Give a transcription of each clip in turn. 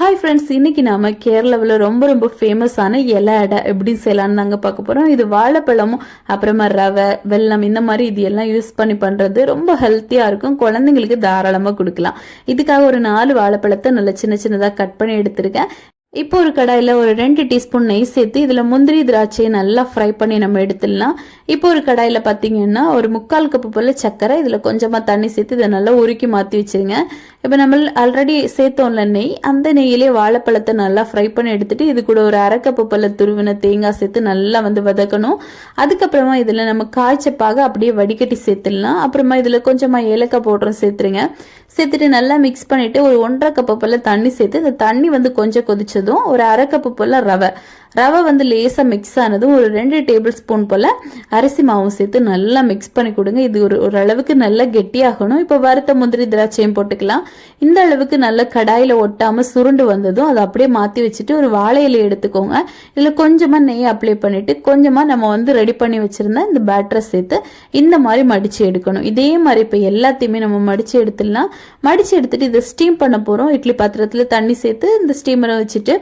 Hi friends, இன்னைக்கு நாம கேரளாவில் ரொம்ப ரொம்ப ஃபேமஸான இலை அடை எப்படி செய்யலாம்னு தாங்க பார்க்க போறோம். இது வாழைப்பழமும் அப்புறமா ரவை, வெல்லம் இந்த மாதிரி இது எல்லாம் யூஸ் பண்ணி பண்றது ரொம்ப ஹெல்த்தியா இருக்கும். குழந்தைங்களுக்கு தாராளமா கொடுக்கலாம். இதுக்காக ஒரு 4 வாழைப்பழத்தை நல்லா சின்ன சின்னதாக கட் பண்ணி எடுத்திருக்கேன். இப்போ ஒரு கடாயில் ஒரு 2 டீஸ்பூன் நெய் சேர்த்து இதில் முந்திரி திராட்சையை நல்லா ஃப்ரை பண்ணி நம்ம எடுத்துடலாம். இப்போ ஒரு கடாயில் பார்த்தீங்கன்னா ஒரு 3/4 கப்பு போல் சர்க்கரை, இதில் கொஞ்சமாக தண்ணி சேர்த்து இதை நல்லா உருக்கி மாற்றி வச்சுருங்க. இப்போ நம்ம ஆல்ரெடி சேர்த்தோம்ல நெய், அந்த நெய்யிலே வாழைப்பழத்தை நல்லா ஃப்ரை பண்ணி எடுத்துட்டு இது கூட ஒரு 1/2 கப்பு போல் துருவின தேங்காய் சேர்த்து நல்லா வதக்கணும். அதுக்கப்புறமா இதில் நம்ம காய்ச்சப்பாக அப்படியே வடிகட்டி சேர்த்துடலாம். அப்புறமா இதில் கொஞ்சமாக ஏலக்காய் பவுடரும் சேர்த்துருங்க. சேர்த்துட்டு நல்லா மிக்ஸ் பண்ணிட்டு ஒரு 1/2 கப்பு போல் தண்ணி சேர்த்து இந்த தண்ணி கொஞ்சம் கொதிச்சதும் ஒரு 1/2 கப்பு போல் ரவை லேசாக மிக்ஸ் ஆனதும் ஒரு 2 டேபிள் ஸ்பூன் போல் அரிசி மாவும் சேர்த்து நல்லா மிக்ஸ் பண்ணி கொடுங்க. இது ஒரு அளவுக்கு நல்லா கெட்டியாகணும். இப்போ வறுத்த முந்திரி திராட்சையும் போட்டுக்கலாம். இந்த அளவுக்கு நல்லா கடாயில் ஒட்டாமல் சுருண்டு வந்ததும் அதை அப்படியே மாற்றி வச்சுட்டு ஒரு வாழை இலை எடுத்துக்கோங்க. இதில் கொஞ்சமாக நெய் அப்ளை பண்ணிட்டு கொஞ்சமாக நம்ம ரெடி பண்ணி வச்சிருந்தா இந்த பேட்டரை சேர்த்து இந்த மாதிரி மடிச்சு எடுக்கணும். இதே மாதிரி இப்போ எல்லாத்தையுமே நம்ம மடிச்சு எடுத்துடலாம். மடிச்சு எடுத்துட்டு இதை ஸ்டீம் பண்ண போகிறோம். இட்லி பாத்திரத்தில் தண்ணி சேர்த்து இந்த ஸ்டீமரை வச்சுட்டு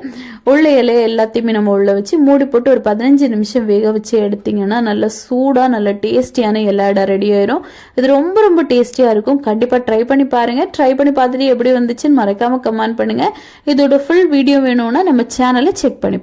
உள்ள இலையை எல்லாத்தையுமே நம்ம உள்ள வச்சு மூடி போட்டு ஒரு 15 நிமிஷம் வேக வச்சு எடுத்தீங்கன்னா நல்ல சூடா நல்ல டேஸ்டியான இலை அடை ரெடி ஆயிரும். இது ரொம்ப ரொம்ப டேஸ்டியா இருக்கும். கண்டிப்பா ட்ரை பண்ணி பாருங்க. ட்ரை பண்ணி பார்த்துட்டு எப்படி வந்துச்சுன்னு மறக்காம கமெண்ட் பண்ணுங்க. இதோட ஃபுல் வீடியோ வேணும்னா நம்ம சேனலை செக் பண்ணி